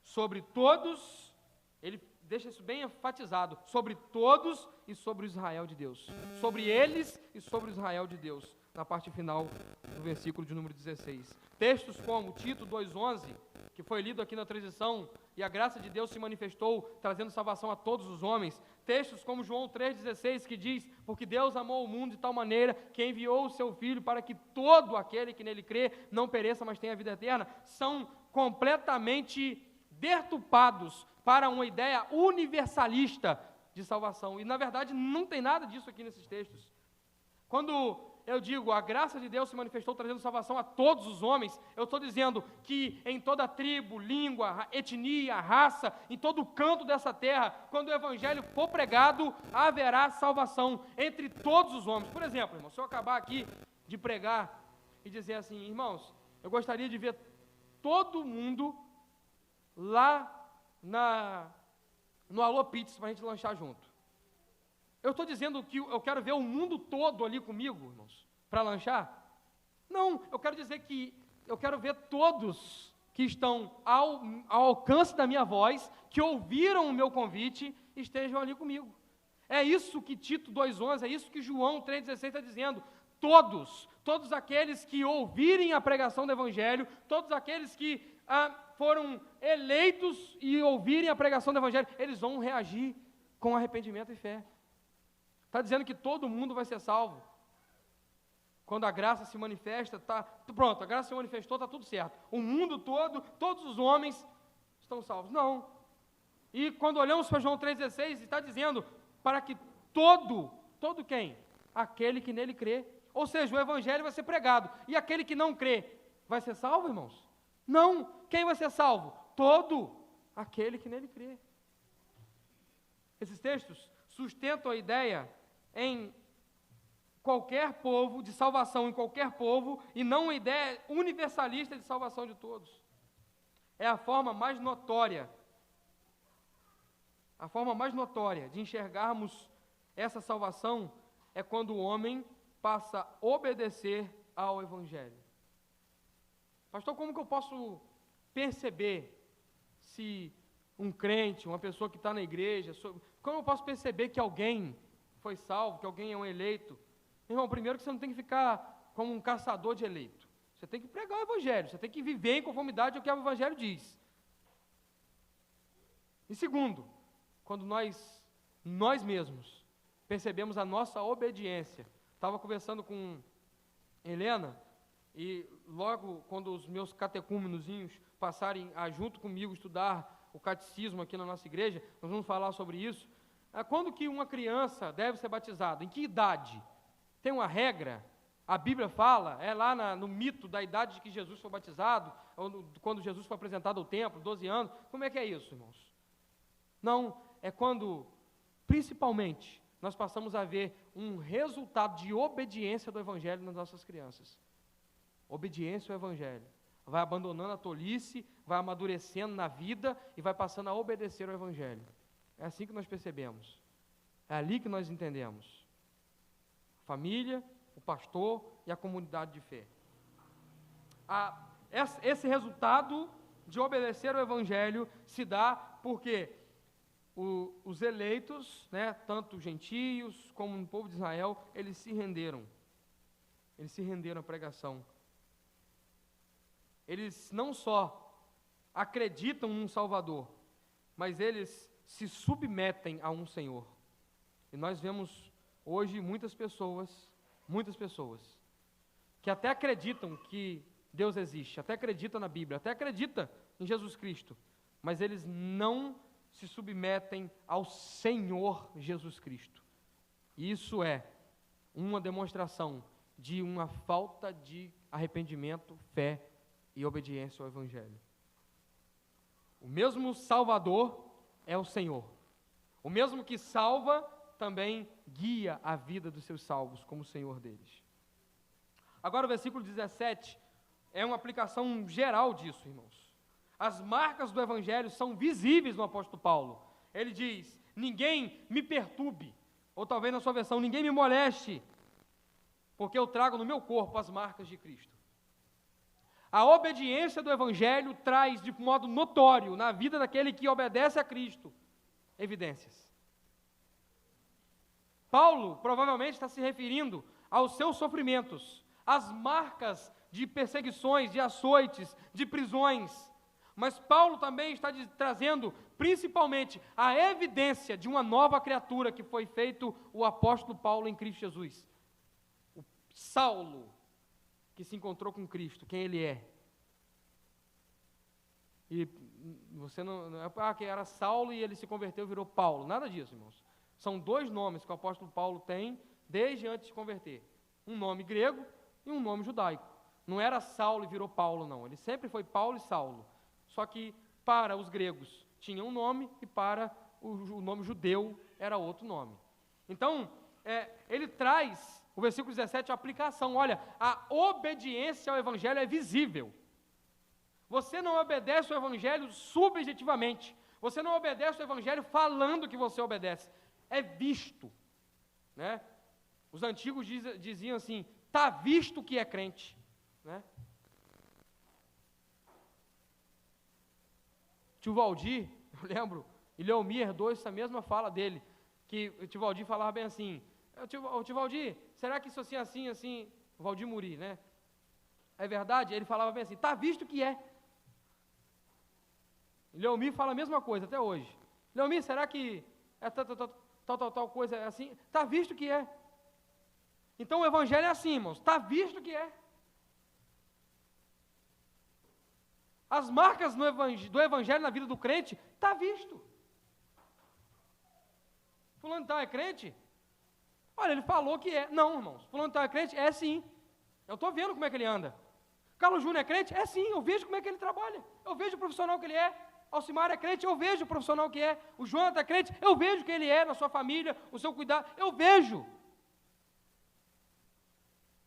Sobre todos, ele deixa isso bem enfatizado, sobre todos e sobre o Israel de Deus. Sobre eles e sobre o Israel de Deus, na parte final do versículo de número 16. Textos como Tito 2,11 que foi lido aqui na transição, e a graça de Deus se manifestou, trazendo salvação a todos os homens. Textos como João 3,16, que diz, porque Deus amou o mundo de tal maneira, que enviou o seu Filho para que todo aquele que nele crê, não pereça, mas tenha vida eterna, são completamente deturpados para uma ideia universalista de salvação. E, na verdade, não tem nada disso aqui nesses textos. Quando eu digo, a graça de Deus se manifestou trazendo salvação a todos os homens, eu estou dizendo que em toda tribo, língua, etnia, raça, em todo canto dessa terra, quando o Evangelho for pregado, haverá salvação entre todos os homens. Por exemplo, irmão, se eu acabar aqui de pregar e dizer assim, irmãos, eu gostaria de ver todo mundo lá no Alô Pizza para a gente lanchar junto. Eu estou dizendo que eu quero ver o mundo todo ali comigo, irmãos, para lanchar? Não, eu quero dizer que eu quero ver todos que estão ao alcance da minha voz, que ouviram o meu convite, estejam ali comigo. É isso que Tito 2,11, é isso que João 3,16 está dizendo. Todos aqueles que ouvirem a pregação do Evangelho, todos aqueles que foram eleitos e ouvirem a pregação do Evangelho, eles vão reagir com arrependimento e fé. Está dizendo que todo mundo vai ser salvo. Quando a graça se manifesta, pronto, a graça se manifestou, está tudo certo. O mundo todo, todos os homens estão salvos. Não. E quando olhamos para João 3,16, está dizendo para que todo quem? Aquele que nele crê. Ou seja, o Evangelho vai ser pregado. E aquele que não crê, vai ser salvo, irmãos? Não. Quem vai ser salvo? Todo aquele que nele crê. Esses textos sustentam a ideia em qualquer povo, de salvação em qualquer povo, e não uma ideia universalista de salvação de todos. É a forma mais notória de enxergarmos essa salvação é quando o homem passa a obedecer ao Evangelho. Pastor, como que eu posso perceber se um crente, uma pessoa que está na igreja, como eu posso perceber que alguém foi salvo, que alguém é um eleito? Irmão, primeiro que você não tem que ficar como um caçador de eleito. Você tem que pregar o Evangelho, você tem que viver em conformidade ao que o Evangelho diz. E segundo, quando nós mesmos percebemos a nossa obediência. Estava conversando com Helena, e logo quando os meus catecúmenozinhos passarem a junto comigo estudar o catecismo aqui na nossa igreja, nós vamos falar sobre isso. Quando que uma criança deve ser batizada? Em que idade? Tem uma regra? A Bíblia fala, é lá no mito da idade de que Jesus foi batizado, quando Jesus foi apresentado ao templo, 12 anos. Como é que é isso, irmãos? Não, é quando, principalmente, nós passamos a ver um resultado de obediência do Evangelho nas nossas crianças. Obediência ao Evangelho. Vai abandonando a tolice, vai amadurecendo na vida e vai passando a obedecer ao Evangelho. É assim que nós percebemos. É ali que nós entendemos. A família, o pastor e a comunidade de fé. Esse resultado de obedecer ao Evangelho se dá porque os eleitos, né, tanto gentios como o povo de Israel, eles se renderam. Eles se renderam à pregação. Eles não só acreditam num Salvador, mas eles se submetem a um Senhor. E nós vemos hoje muitas pessoas, que até acreditam que Deus existe, até acreditam na Bíblia, até acreditam em Jesus Cristo, mas eles não se submetem ao Senhor Jesus Cristo. Isso é uma demonstração de uma falta de arrependimento, fé e obediência ao Evangelho. O mesmo Salvador é o Senhor. O mesmo que salva também guia a vida dos seus salvos como Senhor deles. Agora o versículo 17 é uma aplicação geral disso, irmãos. As marcas do Evangelho são visíveis no apóstolo Paulo. Ele diz, ninguém me perturbe, ou talvez na sua versão, ninguém me moleste, porque eu trago no meu corpo as marcas de Cristo. A obediência do Evangelho traz de modo notório na vida daquele que obedece a Cristo evidências. Paulo provavelmente está se referindo aos seus sofrimentos, às marcas de perseguições, de açoites, de prisões. Mas Paulo também está trazendo, principalmente, a evidência de uma nova criatura que foi feito o apóstolo Paulo em Cristo Jesus. O Saulo, que se encontrou com Cristo, quem ele é. E você não é que era Saulo e ele se converteu e virou Paulo. Nada disso, irmãos. São dois nomes que o apóstolo Paulo tem desde antes de se converter. Um nome grego e um nome judaico. Não era Saulo e virou Paulo, não. Ele sempre foi Paulo e Saulo. Só que para os gregos tinha um nome e para o nome judeu era outro nome. Então, ele traz, o versículo 17, a aplicação. Olha, a obediência ao evangelho é visível. Você não obedece ao evangelho subjetivamente. Você não obedece ao evangelho falando que você obedece. É visto. Né? Os antigos diziam assim, está visto que é crente. Né? Tio Valdir, eu lembro, e Leomir herdou essa mesma fala dele, que o tio Valdir falava bem assim, tio Valdir, será que isso assim, o Valdir Muri, né? É verdade? Ele falava bem assim, está visto que é. E Leomir fala a mesma coisa até hoje. Leomir, será que é tal coisa é assim? Está visto que é. Então o evangelho é assim, irmãos, está visto que é. As marcas do evangelho na vida do crente, está visto. Fulano de tal é crente? Olha, ele falou que é. Não, irmãos, fulano de tal é crente? É sim. Eu estou vendo como é que ele anda. Carlos Júnior é crente? É sim, eu vejo como é que ele trabalha. Eu vejo o profissional que ele é. Alcimar é crente? Eu vejo o profissional que é. O Jonathan é crente? Eu vejo que ele é na sua família, o seu cuidado. Eu vejo.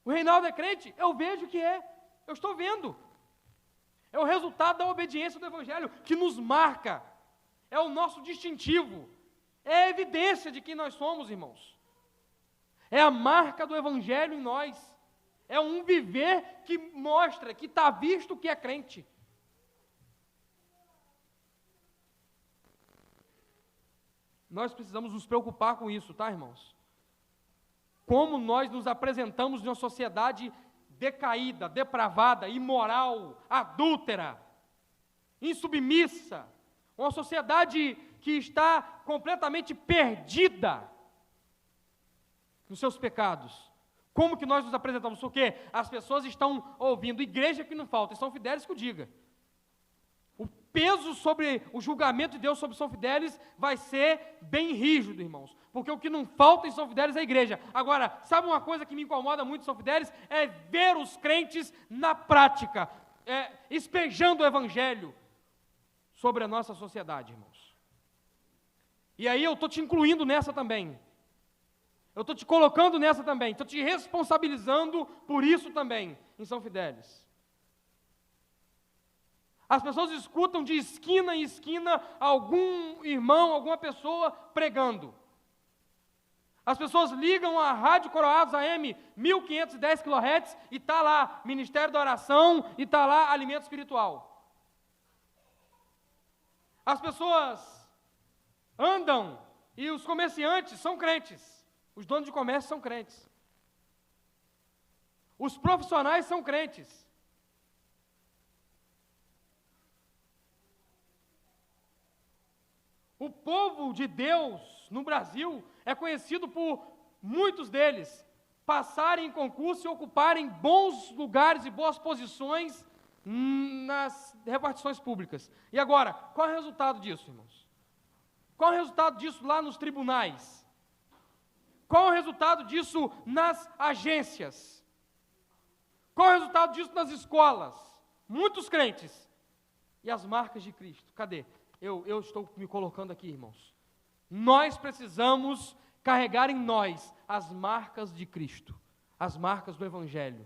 O Reinaldo é crente? Eu vejo que é. Eu estou vendo. É o resultado da obediência do evangelho que nos marca. É o nosso distintivo. É a evidência de quem nós somos, irmãos. É a marca do evangelho em nós. É um viver que mostra, que está visto que é crente. Nós precisamos nos preocupar com isso, tá, irmãos? Como nós nos apresentamos em uma sociedade decaída, depravada, imoral, adúltera, insubmissa, uma sociedade que está completamente perdida nos seus pecados. Como que nós nos apresentamos? Porque as pessoas estão ouvindo, igreja que não falta, e São Fidélis que o diga. O peso sobre o julgamento de Deus sobre São Fidélis vai ser bem rígido, irmãos. Porque o que não falta em São Fidélis é a igreja. Agora, sabe uma coisa que me incomoda muito em São Fidélis? É ver os crentes na prática, espejando o evangelho sobre a nossa sociedade, irmãos. E aí eu estou te incluindo nessa também. Eu estou te colocando nessa também. Estou te responsabilizando por isso também, em São Fidélis. As pessoas escutam de esquina em esquina algum irmão, alguma pessoa pregando. As pessoas ligam a Rádio Coroados AM 1510 kHz e está lá Ministério da Oração e está lá Alimento Espiritual. As pessoas andam e os comerciantes são crentes. Os donos de comércio são crentes. Os profissionais são crentes. O povo de Deus no Brasil é conhecido por muitos deles passarem em concurso e ocuparem bons lugares e boas posições nas repartições públicas. E agora, qual é o resultado disso, irmãos? Qual é o resultado disso lá nos tribunais? Qual é o resultado disso nas agências? Qual é o resultado disso nas escolas? Muitos crentes. E as marcas de Cristo? Cadê? Eu estou me colocando aqui, irmãos. Nós precisamos carregar em nós as marcas de Cristo, as marcas do Evangelho.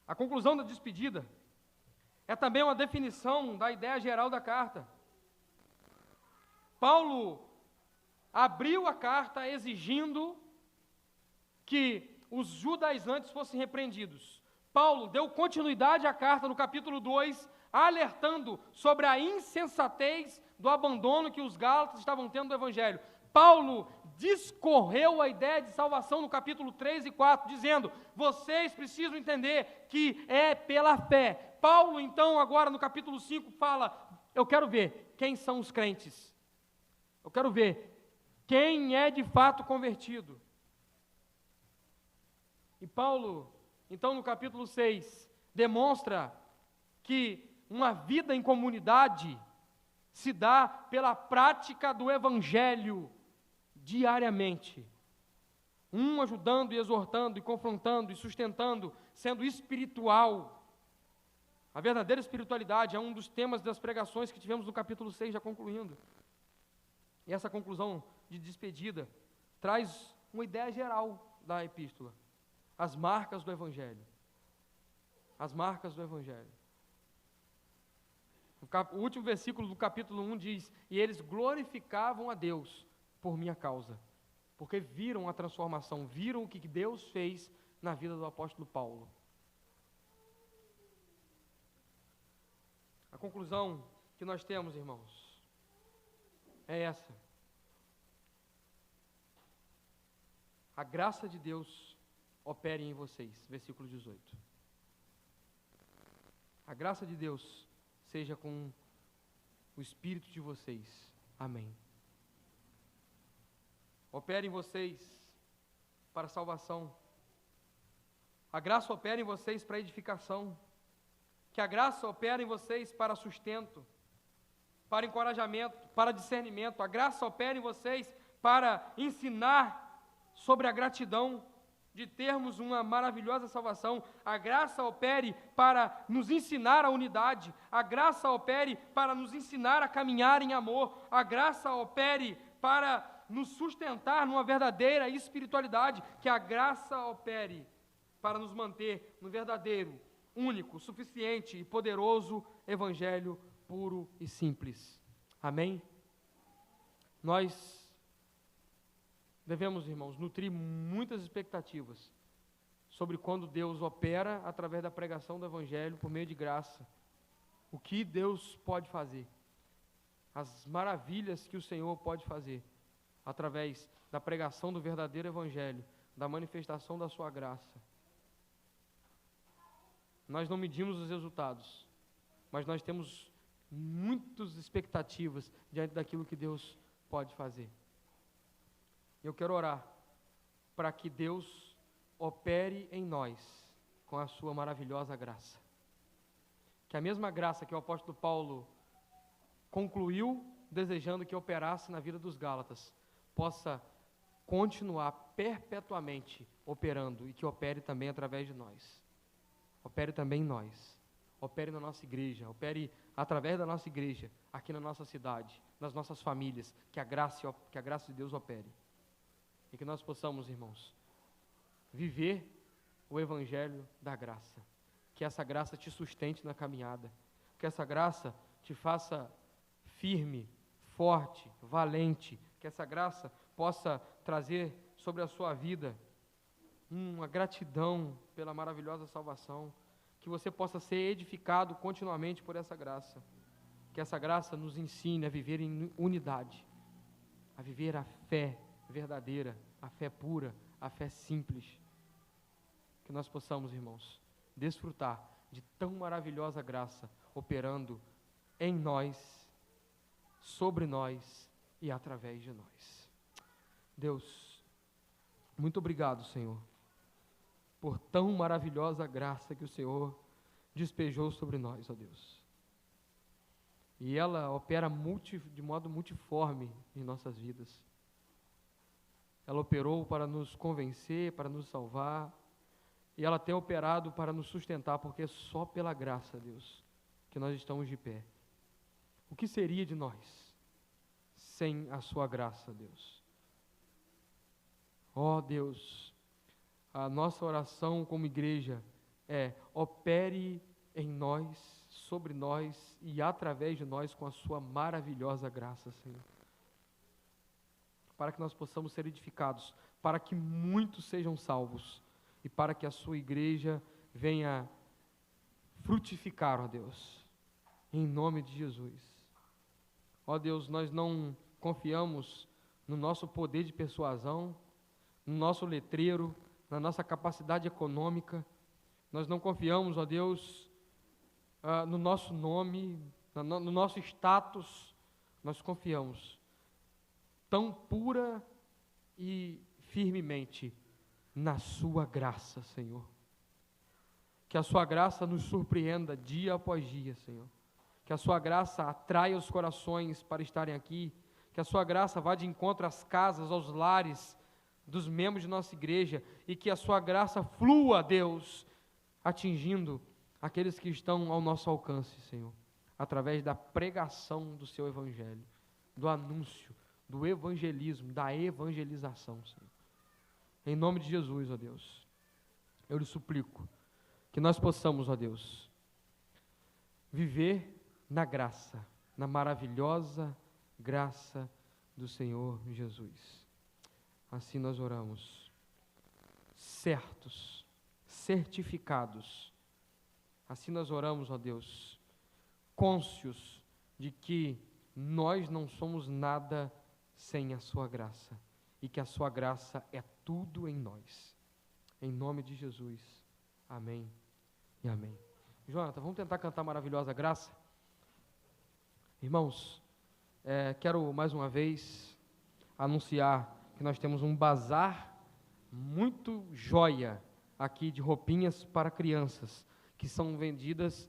A conclusão da despedida é também uma definição da ideia geral da carta. Paulo abriu a carta exigindo que os judaizantes fossem repreendidos. Paulo deu continuidade à carta no capítulo 2, alertando sobre a insensatez do abandono que os gálatas estavam tendo do Evangelho. Paulo discorreu a ideia de salvação no capítulo 3 e 4, dizendo, vocês precisam entender que é pela fé. Paulo, então, agora no capítulo 5, fala, eu quero ver quem são os crentes. Eu quero ver quem é de fato convertido. E Paulo, então, no capítulo 6, demonstra que uma vida em comunidade se dá pela prática do Evangelho diariamente. Um ajudando e exortando e confrontando e sustentando, sendo espiritual. A verdadeira espiritualidade é um dos temas das pregações que tivemos no capítulo 6, já concluindo. E essa conclusão de despedida traz uma ideia geral da epístola. As marcas do Evangelho. As marcas do Evangelho. O último versículo do capítulo 1 diz, e eles glorificavam a Deus por minha causa, porque viram a transformação, viram o que Deus fez na vida do apóstolo Paulo. A conclusão que nós temos, irmãos, é essa. A graça de Deus opere em vocês, versículo 18. A graça de Deus seja com o espírito de vocês. Amém. Opere em vocês para a salvação. A graça opera em vocês para edificação. Que a graça opera em vocês para sustento, para encorajamento, para discernimento. A graça opera em vocês para ensinar sobre a gratidão de termos uma maravilhosa salvação. A graça opere para nos ensinar a unidade. A graça opere para nos ensinar a caminhar em amor. A graça opere para nos sustentar numa verdadeira espiritualidade. Que a graça opere para nos manter no verdadeiro, único, suficiente e poderoso Evangelho puro e simples. Amém? Nós devemos, irmãos, nutrir muitas expectativas sobre quando Deus opera através da pregação do Evangelho por meio de graça. O que Deus pode fazer. As maravilhas que o Senhor pode fazer através da pregação do verdadeiro Evangelho, da manifestação da sua graça. Nós não medimos os resultados, mas nós temos muitas expectativas diante daquilo que Deus pode fazer. Eu quero orar para que Deus opere em nós com a sua maravilhosa graça. Que a mesma graça que o apóstolo Paulo concluiu desejando que operasse na vida dos Gálatas, possa continuar perpetuamente operando e que opere também através de nós. Opere também em nós. Opere na nossa igreja, opere através da nossa igreja, aqui na nossa cidade, nas nossas famílias, que a graça de Deus opere. E que nós possamos, irmãos, viver o Evangelho da graça. Que essa graça te sustente na caminhada. Que essa graça te faça firme, forte, valente. Que essa graça possa trazer sobre a sua vida uma gratidão pela maravilhosa salvação. Que você possa ser edificado continuamente por essa graça. Que essa graça nos ensine a viver em unidade. A viver a fé verdadeira, a fé pura, a fé simples. Que nós possamos, irmãos, desfrutar de tão maravilhosa graça operando em nós, sobre nós e através de nós. Deus, muito obrigado, Senhor, por tão maravilhosa graça que o Senhor despejou sobre nós, ó Deus. E ela opera de modo multiforme em nossas vidas. Ela operou para nos convencer, para nos salvar, e ela tem operado para nos sustentar, porque é só pela graça, Deus, que nós estamos de pé. O que seria de nós sem a sua graça, Deus? Ó Deus, a nossa oração como igreja é: opere em nós, sobre nós e através de nós com a sua maravilhosa graça, Senhor. Para que nós possamos ser edificados, para que muitos sejam salvos e para que a sua igreja venha frutificar, ó Deus, em nome de Jesus. Ó Deus, nós não confiamos no nosso poder de persuasão, no nosso letreiro, na nossa capacidade econômica. Nós não confiamos, ó Deus, no nosso nome, no nosso status. Nós confiamos tão pura e firmemente na sua graça, Senhor. Que a sua graça nos surpreenda dia após dia, Senhor. Que a sua graça atraia os corações para estarem aqui. Que a sua graça vá de encontro às casas, aos lares dos membros de nossa igreja. E que a sua graça flua, Deus, atingindo aqueles que estão ao nosso alcance, Senhor. Através da pregação do seu evangelho, do anúncio, do evangelismo, da evangelização, Senhor. Em nome de Jesus, ó Deus, eu lhe suplico que nós possamos, ó Deus, viver na graça, na maravilhosa graça do Senhor Jesus. Assim nós oramos, certos, certificados. Assim nós oramos, ó Deus, cônscios de que nós não somos nada sem a sua graça, e que a sua graça é tudo em nós. Em nome de Jesus. Amém e amém. Jonathan, vamos tentar cantar Maravilhosa Graça? Irmãos, quero mais uma vez anunciar que nós temos um bazar muito joia aqui de roupinhas para crianças, que são vendidas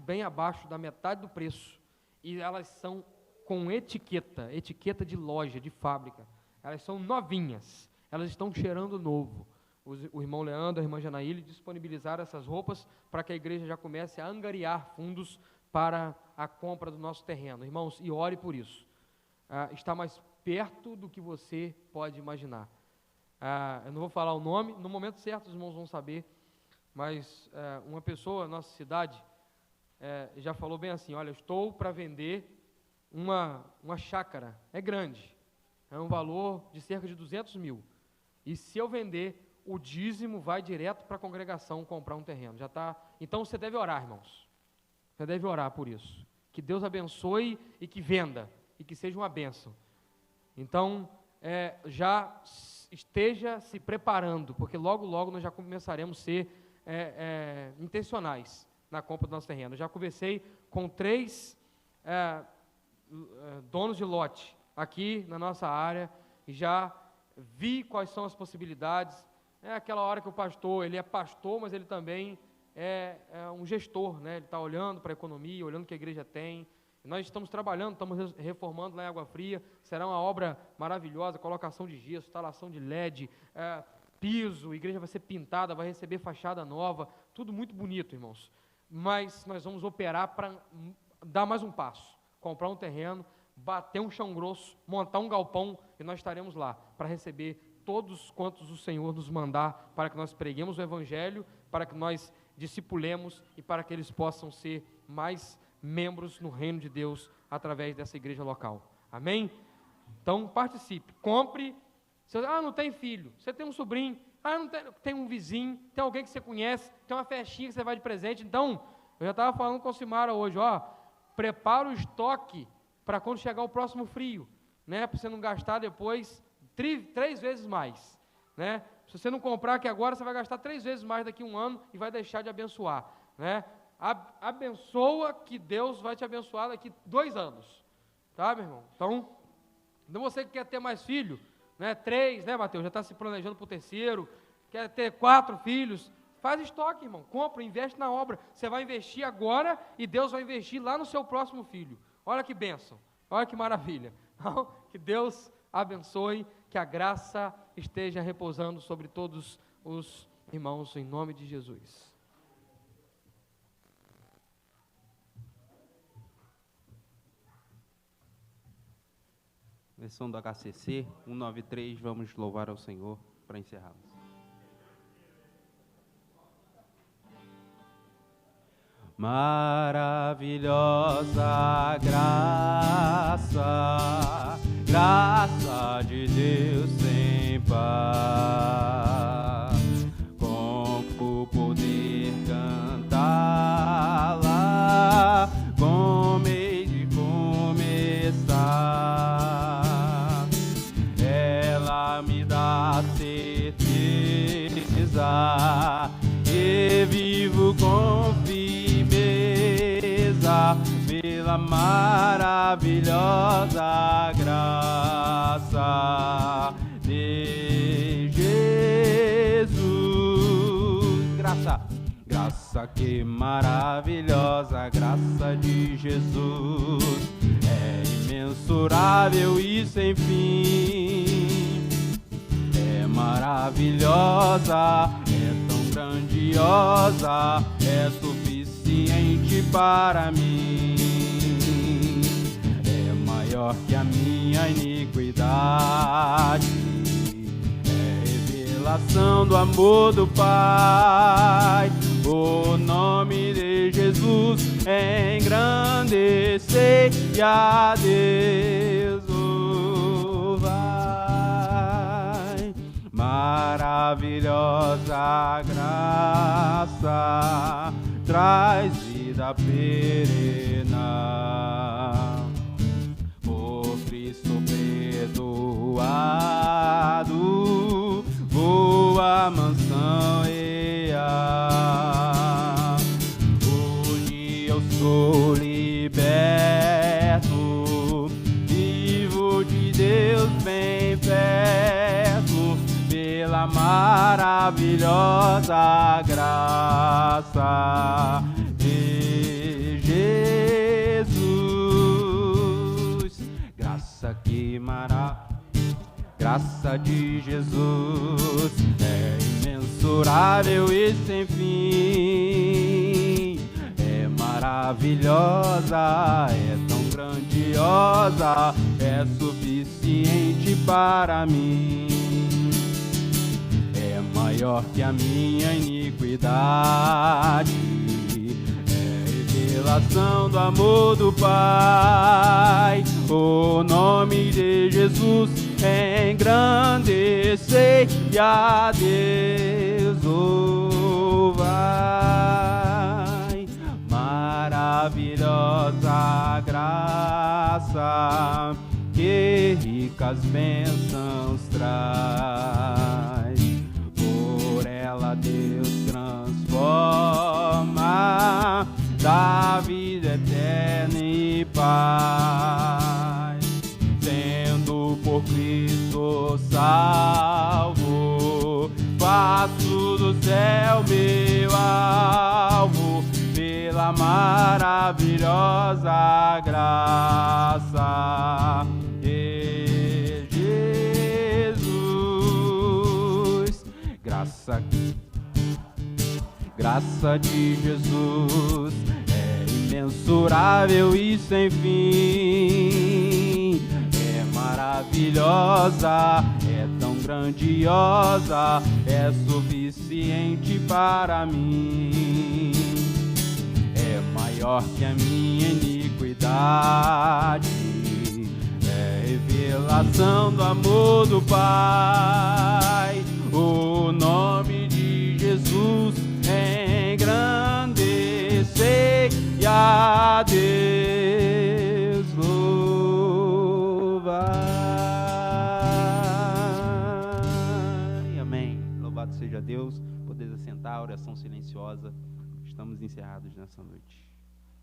bem abaixo da metade do preço, e elas são com etiqueta de loja, de fábrica. Elas são novinhas, elas estão cheirando novo. O irmão Leandro, a irmã Janaíle disponibilizaram essas roupas para que a igreja já comece a angariar fundos para a compra do nosso terreno. Irmãos, e ore por isso. Está mais perto do que você pode imaginar. Eu não vou falar o nome, no momento certo os irmãos vão saber, mas uma pessoa na nossa cidade já falou bem assim: olha, eu estou para vender uma chácara, é grande, é um valor de cerca de 200 mil, e se eu vender, o dízimo vai direto para a congregação comprar um terreno. Já tá. Então você deve orar, irmãos, você deve orar por isso, que Deus abençoe e que venda, e que seja uma bênção. Então, já esteja se preparando, porque logo, logo nós já começaremos a ser intencionais na compra do nosso terreno. Eu já conversei com 3 donos de lote aqui na nossa área, e já vi quais são as possibilidades. É aquela hora que o pastor, ele é pastor, mas ele também é um gestor, né? Ele está olhando para a economia, olhando o que a igreja tem. Nós estamos trabalhando, estamos reformando lá em Água Fria, será uma obra maravilhosa, colocação de gesso, instalação de LED, piso, a igreja vai ser pintada, vai receber fachada nova, tudo muito bonito, irmãos. Mas nós vamos operar para dar mais um passo, comprar um terreno, bater um chão grosso, montar um galpão, e nós estaremos lá para receber todos quantos o Senhor nos mandar, para que nós preguemos o Evangelho, para que nós discipulemos e para que eles possam ser mais membros no reino de Deus através dessa igreja local. Amém? Então participe, compre. Não tem filho, você tem um sobrinho, não tem um vizinho, tem alguém que você conhece, tem uma festinha que você vai de presente. Então, eu já estava falando com a Simara hoje, prepara o estoque para quando chegar o próximo frio, né? Para você não gastar depois 3 vezes mais, né? Se você não comprar aqui agora, você vai gastar 3 vezes mais daqui a um ano e vai deixar de abençoar, né? Abençoa, que Deus vai te abençoar daqui 2 anos, tá, meu irmão? Então você que quer ter mais filho, né? 3, né, Mateus? Já está se planejando para o 3º, quer ter 4 filhos, faz estoque, irmão, compra, investe na obra. Você vai investir agora e Deus vai investir lá no seu próximo filho. Olha que bênção, olha que maravilha. Então, que Deus abençoe, que a graça esteja repousando sobre todos os irmãos, em nome de Jesus. Versão do HCC 193, vamos louvar ao Senhor para encerrarmos. Maravilhosa graça, graça de Deus sem par, como poder cantá-la, como hei de comer pela maravilhosa graça de Jesus. Graça, que maravilhosa graça de Jesus, é imensurável e sem fim, é maravilhosa, é tão grandiosa, é suficiente para mim, é maior que a minha iniquidade, é revelação do amor do Pai. O nome de Jesus engrandecei e a Deus louvai. Maravilhosa graça traz vida perena. Por Cristo perdoado, boa mansão e a. Hoje eu sou liberto, vivo de Deus bem perto, pela maravilhosa graça de Jesus. Graça de Jesus é imensurável e sem fim, é maravilhosa, é tão grandiosa, é suficiente para mim, é maior que a minha iniquidade, é revelação do amor do Pai. O nome de Jesus engrandecei e a Deus louvai. Maravilhosa graça que ricas bênçãos traz, por ela Deus transforma, dá vida eterna e paz. Sendo por Cristo salvo, faço do céu meu alvo, pela maravilhosa graça de Jesus. Graça de Jesus é imensurável e sem fim, é maravilhosa, é tão grandiosa, é suficiente para mim, é maior que a minha iniquidade, é revelação do amor do Pai. O nome de Jesus engrandecei e a Deus louvai. Amém. Louvado seja Deus. Podeis assentar, oração silenciosa. Estamos encerrados nessa noite.